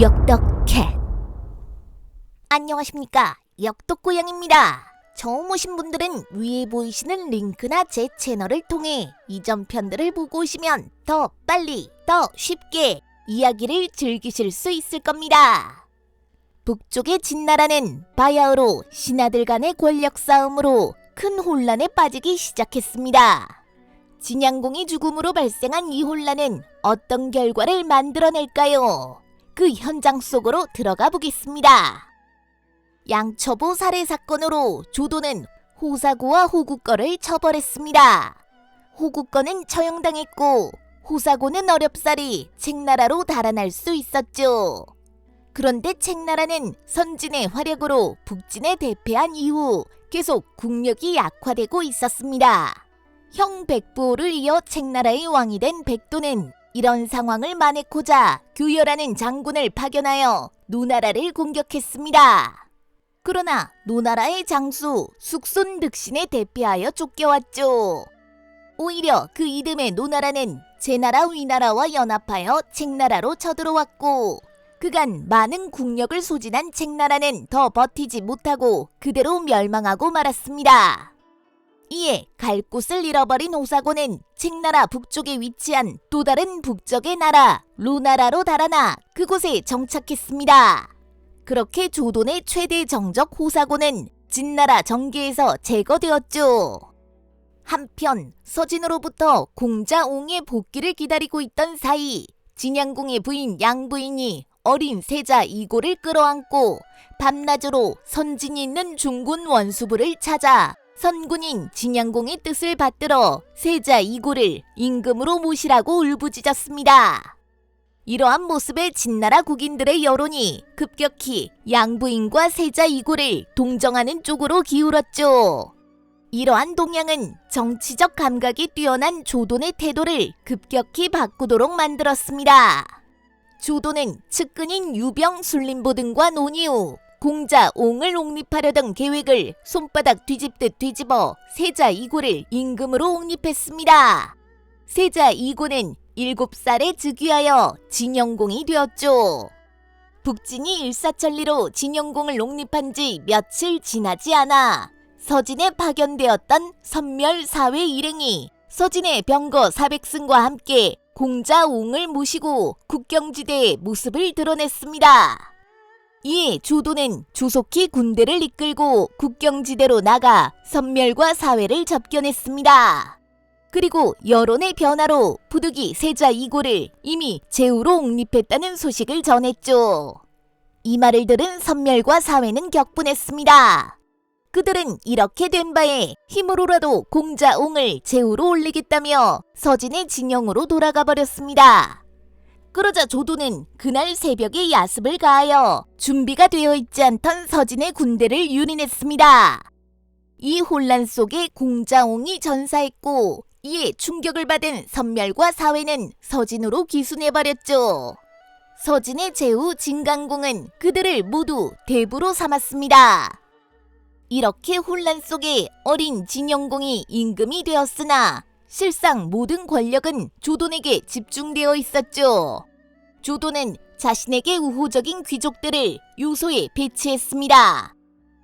역덕캣. 안녕하십니까, 역덕고양입니다. 처음 오신 분들은 위에 보이시는 링크나 제 채널을 통해 이전 편들을 보고 오시면 더 빨리, 더 쉽게 이야기를 즐기실 수 있을 겁니다. 북쪽의 진나라는 바야흐로 신하들 간의 권력 싸움으로 큰 혼란에 빠지기 시작했습니다. 진양공의 죽음으로 발생한 이 혼란은 어떤 결과를 만들어낼까요? 그 현장 속으로 들어가 보겠습니다. 양처보 살해 사건으로 조도는 호사고와 호국거를 처벌했습니다. 호국거는 처형당했고 호사고는 어렵사리 책나라로 달아날 수 있었죠. 그런데 책나라는 선진의 활약으로 북진에 대패한 이후 계속 국력이 약화되고 있었습니다. 형 백부호를 이어 책나라의 왕이 된 백도는 이런 상황을 만회코자 교열하는 장군을 파견하여 노나라를 공격했습니다. 그러나 노나라의 장수 숙손득신에 대피하여 쫓겨왔죠. 오히려 그 이듬해 노나라는 제나라 위나라와 연합하여 책나라로 쳐들어왔고 그간 많은 국력을 소진한 책나라는 더 버티지 못하고 그대로 멸망하고 말았습니다. 이에 갈 곳을 잃어버린 호사고는 책나라 북쪽에 위치한 또 다른 북쪽의 나라 루나라로 달아나 그곳에 정착했습니다. 그렇게 조돈의 최대 정적 호사고는 진나라 정계에서 제거되었죠. 한편 서진으로부터 공자옹의 복귀를 기다리고 있던 사이 진양공의 부인 양부인이 어린 세자 이고를 끌어안고 밤낮으로 선진이 있는 중군 원수부를 찾아 선군인 진양공의 뜻을 받들어 세자 이고를 임금으로 모시라고 울부짖었습니다. 이러한 모습에 진나라 국인들의 여론이 급격히 양부인과 세자 이고를 동정하는 쪽으로 기울었죠. 이러한 동향은 정치적 감각이 뛰어난 조돈의 태도를 급격히 바꾸도록 만들었습니다. 조돈은 측근인 유병, 술림보 등과 논의 후 공자옹을 옹립하려던 계획을 손바닥 뒤집듯 뒤집어 세자 이고를 임금으로 옹립했습니다. 세자 이고는 7살에 즉위하여 진영공이 되었죠. 북진이 일사천리로 진영공을 옹립한 지 며칠 지나지 않아 서진에 파견되었던 선멸사회 일행이 서진의 병거 400승과 함께 공자옹을 모시고 국경지대의 모습을 드러냈습니다. 이에 조돈은 조속히 군대를 이끌고 국경지대로 나가 선멸과 사회를 접견했습니다. 그리고 여론의 변화로 부득이 세자 이고를 이미 제후로 옹립했다는 소식을 전했죠. 이 말을 들은 선멸과 사회는 격분했습니다. 그들은 이렇게 된 바에 힘으로라도 공자옹을 제후로 올리겠다며 서진의 진영으로 돌아가 버렸습니다. 그러자 조돈은 그날 새벽에 야습을 가하여 준비가 되어 있지 않던 서진의 군대를 유린했습니다. 이 혼란 속에 공자옹이 전사했고 이에 충격을 받은 선멸과 사회는 서진으로 기순해버렸죠. 서진의 제후 진강공은 그들을 모두 대부로 삼았습니다. 이렇게 혼란 속에 어린 진영공이 임금이 되었으나 실상 모든 권력은 조돈에게 집중되어 있었죠. 조돈은 자신에게 우호적인 귀족들을 요소에 배치했습니다.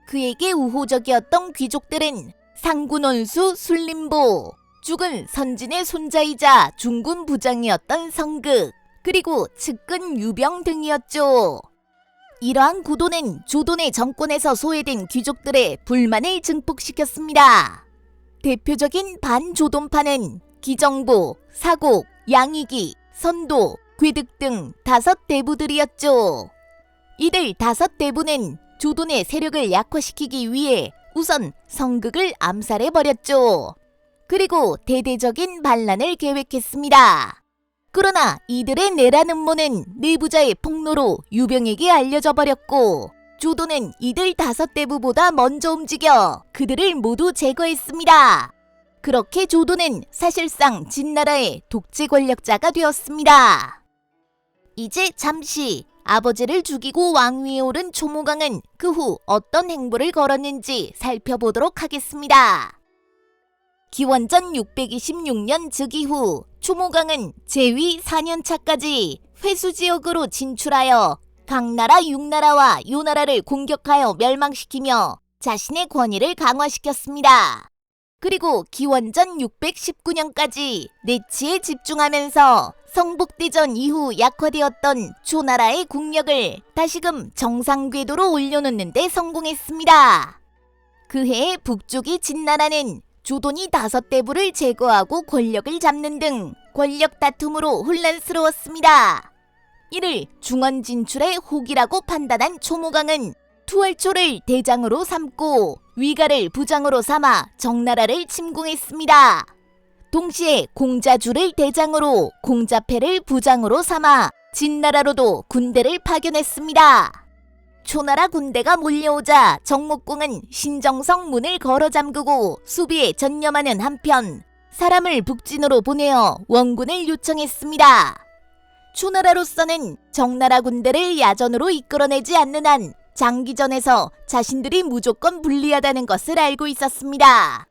그에게 우호적이었던 귀족들은 상군원수 술림보, 죽은 선진의 손자이자 중군 부장이었던 성극, 그리고 측근 유병 등이었죠. 이러한 구도는 조돈의 정권에서 소외된 귀족들의 불만을 증폭시켰습니다. 대표적인 반조돈파는 기정보, 사곡, 양익이, 선도, 괴득 등 5대부들이었죠. 이들 5대부는 조돈의 세력을 약화시키기 위해 우선 성극을 암살해버렸죠. 그리고 대대적인 반란을 계획했습니다. 그러나 이들의 내란 음모는 내부자의 폭로로 유병에게 알려져 버렸고 조돈은 이들 5대부보다 먼저 움직여 그들을 모두 제거했습니다. 그렇게 조돈은 사실상 진나라의 독재 권력자가 되었습니다. 이제 잠시 아버지를 죽이고 왕위에 오른 초모강은 그 후 어떤 행보를 걸었는지 살펴보도록 하겠습니다. 기원전 626년 즉위 후 초모강은 제위 4년차까지 회수지역으로 진출하여 강나라 육나라와 요나라를 공격하여 멸망시키며 자신의 권위를 강화시켰습니다. 그리고 기원전 619년까지 내치에 집중하면서 성북대전 이후 약화되었던 초나라의 국력을 다시금 정상 궤도로 올려놓는 데 성공했습니다. 그해 북쪽의 진나라는 조돈이 5대부를 제거하고 권력을 잡는 등 권력 다툼으로 혼란스러웠습니다. 이를 중원 진출의 혹이라고 판단한 초모강은 투월초를 대장으로 삼고 위가를 부장으로 삼아 정나라를 침공했습니다. 동시에 공자주를 대장으로 공자패를 부장으로 삼아 진나라로도 군대를 파견했습니다. 초나라 군대가 몰려오자 정목공은 신정성 문을 걸어 잠그고 수비에 전념하는 한편 사람을 북진으로 보내어 원군을 요청했습니다. 초나라로서는 정나라 군대를 야전으로 이끌어내지 않는 한 장기전에서 자신들이 무조건 불리하다는 것을 알고 있었습니다.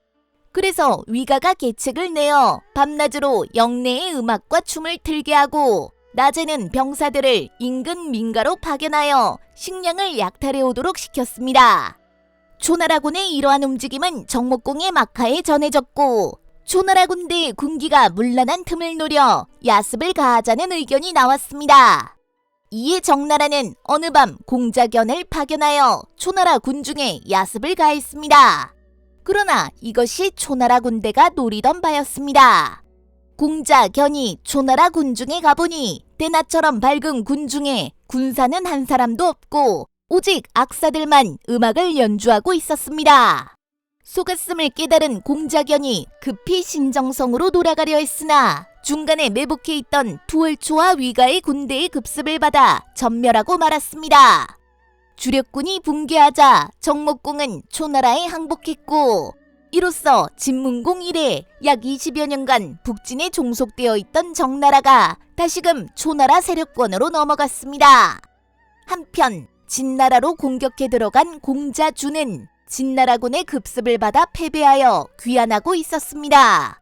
그래서 위가가 계책을 내어 밤낮으로 영내의 음악과 춤을 틀게 하고 낮에는 병사들을 인근 민가로 파견하여 식량을 약탈해 오도록 시켰습니다. 초나라군의 이러한 움직임은 정목공의 막하에 전해졌고 초나라 군대의 군기가 문란한 틈을 노려 야습을 가하자는 의견이 나왔습니다. 이에 정나라는 어느 밤 공자견을 파견하여 초나라 군중에 야습을 가했습니다. 그러나 이것이 초나라 군대가 노리던 바였습니다. 공자견이 초나라 군중에 가보니 때나처럼 밝은 군중에 군사는 한 사람도 없고 오직 악사들만 음악을 연주하고 있었습니다. 속았음을 깨달은 공자견이 급히 신정성으로 돌아가려 했으나 중간에 매복해 있던 투월초와 위가의 군대의 급습을 받아 전멸하고 말았습니다. 주력군이 붕괴하자 정목공은 초나라에 항복했고 이로써 진문공 이래 약 20여 년간 북진에 종속되어 있던 정나라가 다시금 초나라 세력권으로 넘어갔습니다. 한편 진나라로 공격해 들어간 공자주는 진나라군의 급습을 받아 패배하여 귀환하고 있었습니다.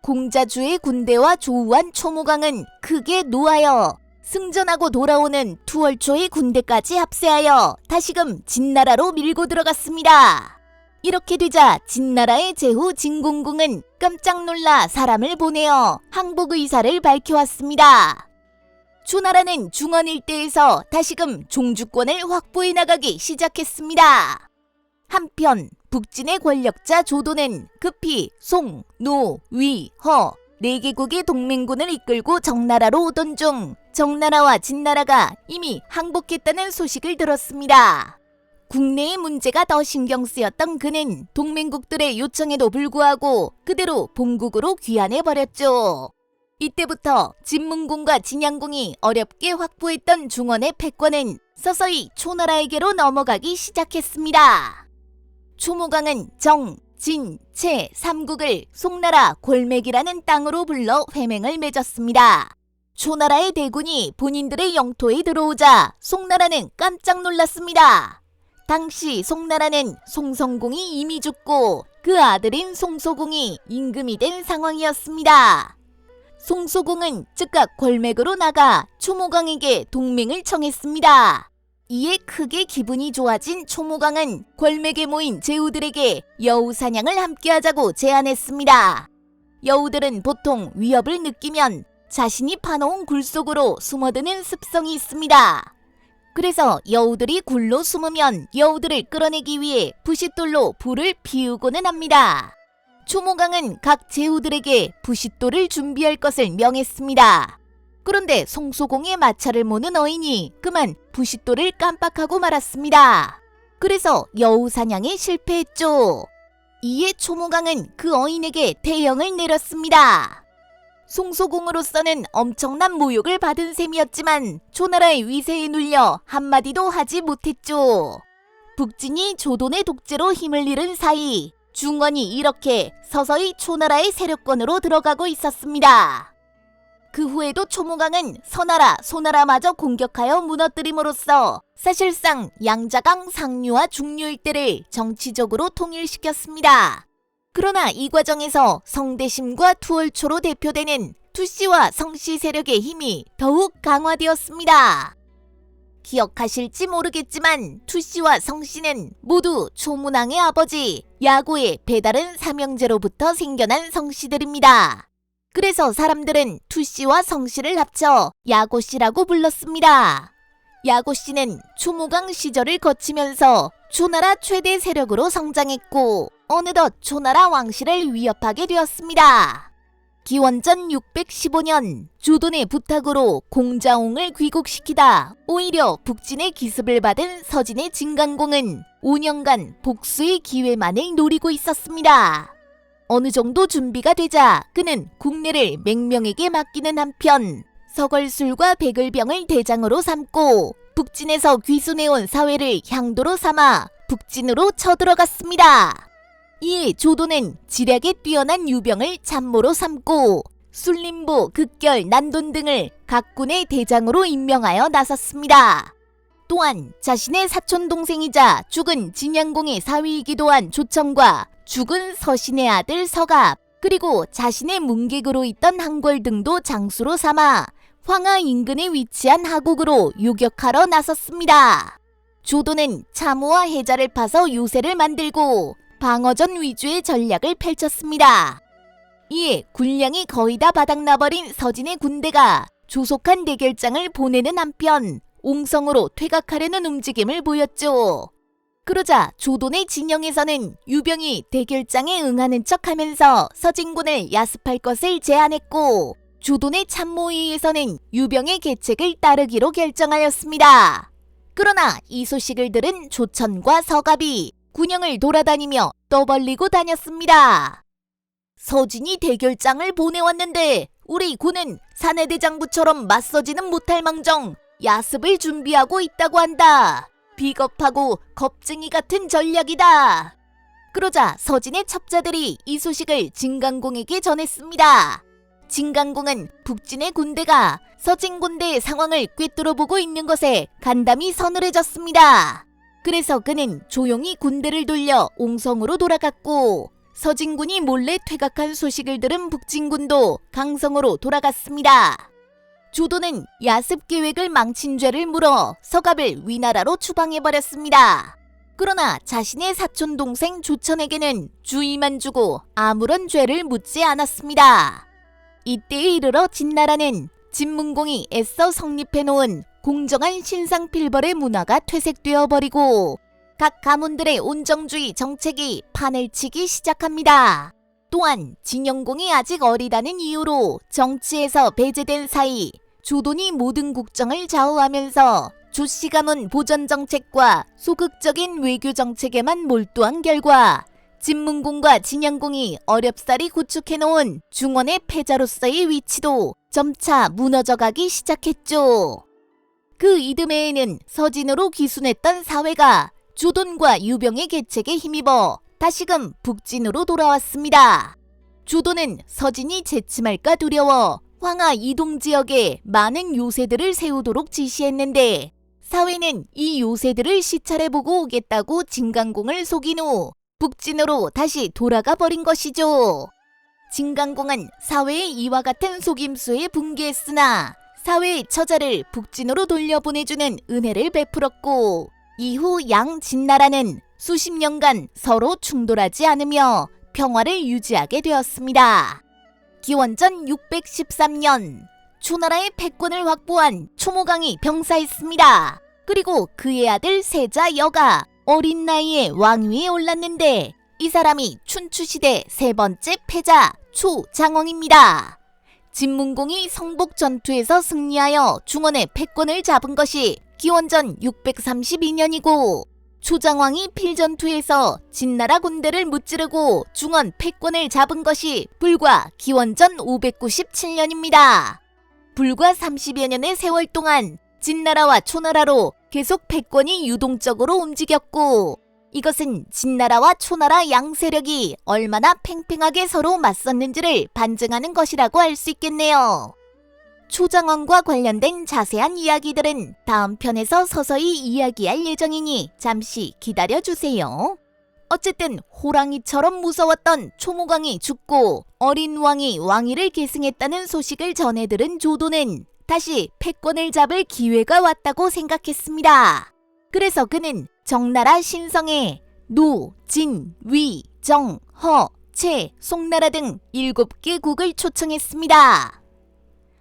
공자주의 군대와 조우한 초모강은 크게 노하여 승전하고 돌아오는 투월초의 군대까지 합세하여 다시금 진나라로 밀고 들어갔습니다. 이렇게 되자 진나라의 제후 진공궁은 깜짝 놀라 사람을 보내어 항복 의사를 밝혀왔습니다. 초나라는 중원 일대에서 다시금 종주권을 확보해 나가기 시작했습니다. 한편 북진의 권력자 조돈은 급히 송, 노, 위, 허 4개국의 동맹군을 이끌고 정나라로 오던 중 정나라와 진나라가 이미 항복했다는 소식을 들었습니다. 국내의 문제가 더 신경 쓰였던 그는 동맹국들의 요청에도 불구하고 그대로 본국으로 귀환해버렸죠. 이때부터 진문공과 진양공이 어렵게 확보했던 중원의 패권은 서서히 초나라에게로 넘어가기 시작했습니다. 초모강은 정, 진, 채 3국을 송나라 골맥이라는 땅으로 불러 회맹을 맺었습니다. 초나라의 대군이 본인들의 영토에 들어오자 송나라는 깜짝 놀랐습니다. 당시 송나라는 송성공이 이미 죽고 그 아들인 송소공이 임금이 된 상황이었습니다. 송소공은 즉각 골맥으로 나가 초모강에게 동맹을 청했습니다. 이에 크게 기분이 좋아진 초모강은 골맥에 모인 제후들에게 여우 사냥을 함께하자고 제안했습니다. 여우들은 보통 위협을 느끼면 자신이 파놓은 굴 속으로 숨어드는 습성이 있습니다. 그래서 여우들이 굴로 숨으면 여우들을 끌어내기 위해 부싯돌로 불을 피우고는 합니다. 초모강은 각 제후들에게 부싯돌을 준비할 것을 명했습니다. 그런데 송소공의 마차를 모는 어인이 그만 부싯돌을 깜빡하고 말았습니다. 그래서 여우 사냥에 실패했죠. 이에 초모강은 그 어인에게 대형을 내렸습니다. 송소공으로서는 엄청난 모욕을 받은 셈이었지만 초나라의 위세에 눌려 한마디도 하지 못했죠. 북진이 조돈의 독재로 힘을 잃은 사이 중원이 이렇게 서서히 초나라의 세력권으로 들어가고 있었습니다. 그 후에도 초모강은 서나라, 소나라마저 공격하여 무너뜨림으로써 사실상 양자강 상류와 중류 일대를 정치적으로 통일시켰습니다. 그러나 이 과정에서 성대심과 투월초로 대표되는 투씨와 성씨 세력의 힘이 더욱 강화되었습니다. 기억하실지 모르겠지만 투씨와 성씨는 모두 초문왕의 아버지 야고의 배다른 삼형제로부터 생겨난 성씨들입니다. 그래서 사람들은 투씨와 성씨를 합쳐 야고씨라고 불렀습니다. 야고씨는 초무강 시절을 거치면서 초나라 최대 세력으로 성장했고 어느덧 초나라 왕실을 위협하게 되었습니다. 기원전 615년 조돈의 부탁으로 공자옹을 귀국시키다 오히려 북진의 기습을 받은 서진의 진간공은 5년간 복수의 기회만을 노리고 있었습니다. 어느 정도 준비가 되자 그는 국내를 맹명에게 맡기는 한편 서걸술과 백을병을 대장으로 삼고 북진에서 귀순해온 사회를 향도로 삼아 북진으로 쳐들어갔습니다. 이에 조돈은 지략에 뛰어난 유병을 참모로 삼고 술림보, 극결, 난돈 등을 각 군의 대장으로 임명하여 나섰습니다. 또한 자신의 사촌동생이자 죽은 진양공의 사위이기도 한 조청과 죽은 서신의 아들 서갑, 그리고 자신의 문객으로 있던 한궐 등도 장수로 삼아 황하 인근에 위치한 하국으로 요격하러 나섰습니다. 조돈은 참호와 해자를 파서 요새를 만들고 방어전 위주의 전략을 펼쳤습니다. 이에 군량이 거의 다 바닥나버린 서진의 군대가 조속한 대결장을 보내는 한편 옹성으로 퇴각하려는 움직임을 보였죠. 그러자 조돈의 진영에서는 유병이 대결장에 응하는 척하면서 서진군을 야습할 것을 제안했고 조돈의 참모회의에서는 유병의 계책을 따르기로 결정하였습니다. 그러나 이 소식을 들은 조천과 서갑이 군영을 돌아다니며 떠벌리고 다녔습니다. 서진이 대결장을 보내왔는데 우리 군은 사내대장부처럼 맞서지는 못할 망정 야습을 준비하고 있다고 한다. 비겁하고 겁쟁이 같은 전략이다. 그러자 서진의 첩자들이 이 소식을 진간공에게 전했습니다. 진간공은 북진의 군대가 서진 군대의 상황을 꿰뚫어보고 있는 것에 간담이 서늘해졌습니다. 그래서 그는 조용히 군대를 돌려 옹성으로 돌아갔고 서진군이 몰래 퇴각한 소식을 들은 북진군도 강성으로 돌아갔습니다. 조돈은 야습 계획을 망친 죄를 물어 서갑을 위나라로 추방해버렸습니다. 그러나 자신의 사촌동생 조천에게는 주의만 주고 아무런 죄를 묻지 않았습니다. 이때에 이르러 진나라는 진문공이 애써 성립해놓은 공정한 신상필벌의 문화가 퇴색되어 버리고 각 가문들의 온정주의 정책이 판을 치기 시작합니다. 또한 진영공이 아직 어리다는 이유로 정치에서 배제된 사이 조돈이 모든 국정을 좌우하면서 조씨 가문 보전 정책과 소극적인 외교 정책에만 몰두한 결과 진문공과 진영공이 어렵사리 구축해놓은 중원의 패자로서의 위치도 점차 무너져가기 시작했죠. 그 이듬해에는 서진으로 귀순했던 사회가 조돈과 유병의 계책에 힘입어 다시금 북진으로 돌아왔습니다. 조돈은 서진이 재침할까 두려워 황하 이동 지역에 많은 요새들을 세우도록 지시했는데 사회는 이 요새들을 시찰해보고 오겠다고 진간공을 속인 후 북진으로 다시 돌아가 버린 것이죠. 진간공은 사회의 이와 같은 속임수에 분개했으나 사회의 처자를 북진으로 돌려보내주는 은혜를 베풀었고 이후 양 진나라는 수십 년간 서로 충돌하지 않으며 평화를 유지하게 되었습니다. 기원전 613년 초나라의 패권을 확보한 초모강이 병사했습니다. 그리고 그의 아들 세자 여가 어린 나이에 왕위에 올랐는데 이 사람이 춘추시대 세 번째 패자 초장왕입니다. 진문공이 성복 전투에서 승리하여 중원의 패권을 잡은 것이 기원전 632년이고 초장왕이 필전투에서 진나라 군대를 무찌르고 중원 패권을 잡은 것이 불과 기원전 597년입니다. 불과 30여 년의 세월 동안 진나라와 초나라로 계속 패권이 유동적으로 움직였고 이것은 진나라와 초나라 양 세력이 얼마나 팽팽하게 서로 맞섰는지를 반증하는 것이라고 할 수 있겠네요. 초장왕과 관련된 자세한 이야기들은 다음 편에서 서서히 이야기할 예정이니 잠시 기다려주세요. 어쨌든 호랑이처럼 무서웠던 초무광이 죽고 어린 왕이 왕위를 계승했다는 소식을 전해들은 조돈은 다시 패권을 잡을 기회가 왔다고 생각했습니다. 그래서 그는 정나라 신성에 노, 진, 위, 정, 허, 채, 송나라 등 7개 국을 초청했습니다.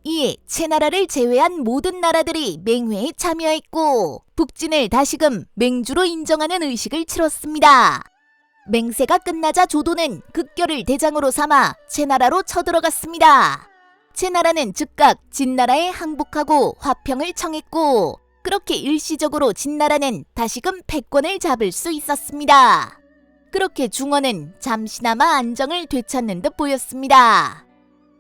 이에 채나라를 제외한 모든 나라들이 맹회에 참여했고 북진을 다시금 맹주로 인정하는 의식을 치렀습니다. 맹세가 끝나자 조도는 급결을 대장으로 삼아 채나라로 쳐들어갔습니다. 채나라는 즉각 진나라에 항복하고 화평을 청했고 그렇게 일시적으로 진나라는 다시금 패권을 잡을 수 있었습니다. 그렇게 중원은 잠시나마 안정을 되찾는 듯 보였습니다.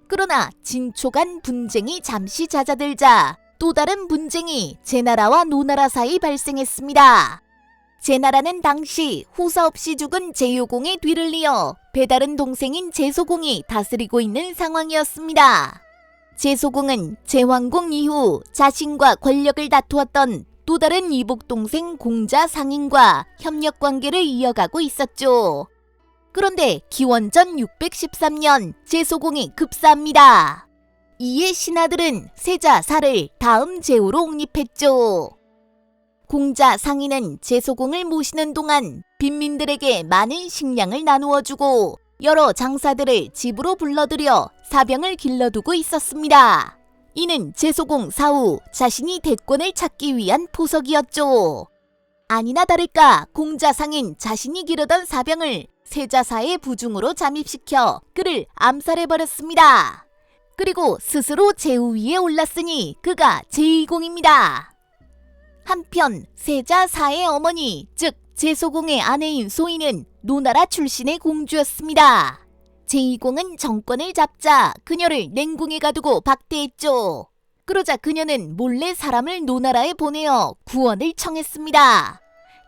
그러나 진초간 분쟁이 잠시 잦아들자 또 다른 분쟁이 제나라와 노나라 사이 발생했습니다. 제나라는 당시 후사 없이 죽은 제효공의 뒤를 이어 배다른 동생인 제소공이 다스리고 있는 상황이었습니다. 제소공은 제황공 이후 자신과 권력을 다투었던 또 다른 이복 동생 공자 상인과 협력 관계를 이어가고 있었죠. 그런데 기원전 613년 제소공이 급사합니다. 이에 신하들은 세자 사를 다음 제후로 옹립했죠. 공자 상인은 제소공을 모시는 동안 빈민들에게 많은 식량을 나누어주고 여러 장사들을 집으로 불러들여 사병을 길러두고 있었습니다. 이는 제소공 사후 자신이 대권을 찾기 위한 포석이었죠. 아니나 다를까 공자 상인 자신이 기르던 사병을 세자사의 부중으로 잠입시켜 그를 암살해버렸습니다. 그리고 스스로 제후위에 올랐으니 그가 제2공입니다. 한편 세자사의 어머니 즉 제소공의 아내인 소인은 노나라 출신의 공주였습니다. 제2공은 정권을 잡자 그녀를 냉궁에 가두고 박대했죠. 그러자 그녀는 몰래 사람을 노나라에 보내어 구원을 청했습니다.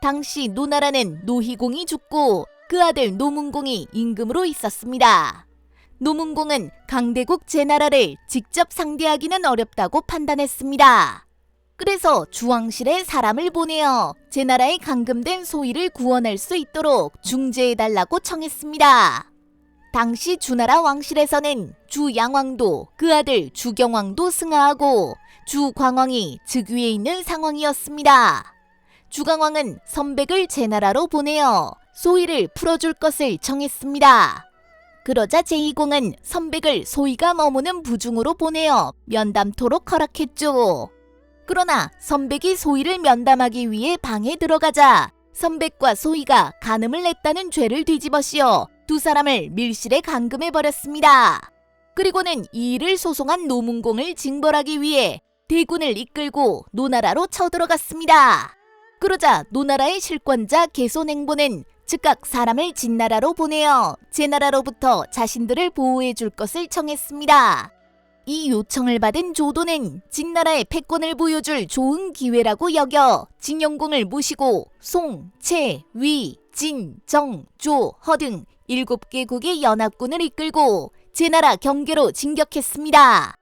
당시 노나라는 노희공이 죽고 그 아들 노문공이 임금으로 있었습니다. 노문공은 강대국 제나라를 직접 상대하기는 어렵다고 판단했습니다. 그래서 주왕실에 사람을 보내어 제나라에 감금된 소위를 구원할 수 있도록 중재해달라고 청했습니다. 당시 주나라 왕실에서는 주양왕도 그 아들 주경왕도 승하하고 주광왕이 즉위에 있는 상황이었습니다. 주광왕은 선백을 제나라로 보내어 소위를 풀어줄 것을 청했습니다. 그러자 제2공은 선백을 소위가 머무는 부중으로 보내어 면담토록 허락했죠. 그러나 선백이 소위를 면담하기 위해 방에 들어가자 선백과 소위가 간음을 냈다는 죄를 뒤집어 씌워 두 사람을 밀실에 감금해버렸습니다. 그리고는 이 일을 소송한 노문공을 징벌하기 위해 대군을 이끌고 노나라로 쳐들어갔습니다. 그러자 노나라의 실권자 개손행보는 즉각 사람을 진나라로 보내어 제나라로부터 자신들을 보호해 줄 것을 청했습니다. 이 요청을 받은 조도는 진나라의 패권을 보여줄 좋은 기회라고 여겨 진영공을 모시고 송, 채, 위, 진, 정, 조, 허 등 7개국의 연합군을 이끌고 제나라 경계로 진격했습니다.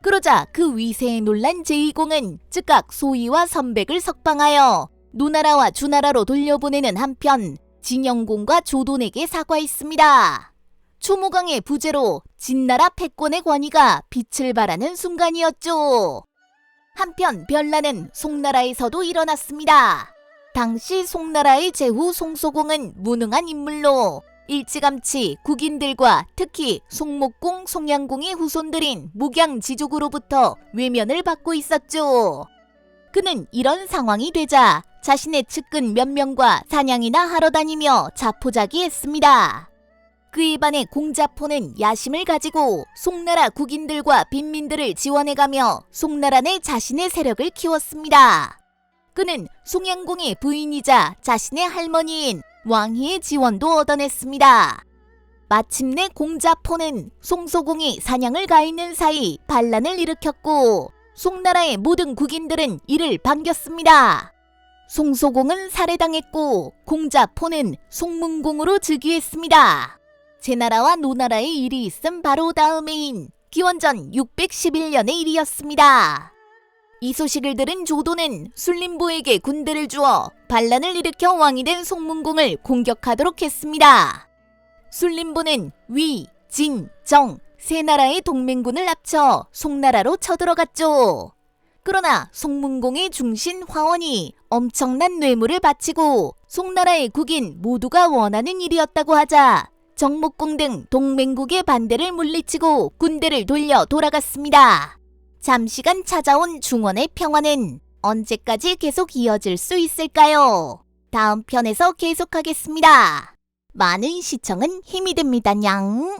그러자 그 위세에 놀란 제2공은 즉각 소위와 선백을 석방하여 노나라와 주나라로 돌려보내는 한편 진영공과 조돈에게 사과했습니다. 초모강의 부재로 진나라 패권의 권위가 빛을 발하는 순간이었죠. 한편 변란은 송나라에서도 일어났습니다. 당시 송나라의 제후 송소공은 무능한 인물로 일찌감치 국인들과 특히 송목공, 송양공의 후손들인 목양지족으로부터 외면을 받고 있었죠. 그는 이런 상황이 되자 자신의 측근 몇 명과 사냥이나 하러 다니며 자포자기했습니다. 그에 반해 공자포는 야심을 가지고 송나라 국인들과 빈민들을 지원해가며 송나라 내 자신의 세력을 키웠습니다. 그는 송양공의 부인이자 자신의 할머니인 왕희의 지원도 얻어냈습니다. 마침내 공자포는 송소공이 사냥을 가 있는 사이 반란을 일으켰고 송나라의 모든 국인들은 이를 반겼습니다. 송소공은 살해당했고 공자포는 송문공으로 즉위했습니다. 제나라와 노나라의 일이 있음 바로 다음해인 기원전 611년의 일이었습니다. 이 소식을 들은 조도는 술림보에게 군대를 주어 반란을 일으켜 왕이 된 송문공을 공격하도록 했습니다. 술림보는 위, 진, 정 세 나라의 동맹군을 합쳐 송나라로 쳐들어갔죠. 그러나 송문공의 중신 화원이 엄청난 뇌물을 바치고 송나라의 국인 모두가 원하는 일이었다고 하자 정목공 등 동맹국의 반대를 물리치고 군대를 돌려 돌아갔습니다. 잠시간 찾아온 중원의 평화는 언제까지 계속 이어질 수 있을까요? 다음 편에서 계속하겠습니다. 많은 시청은 힘이 됩니다. 냥.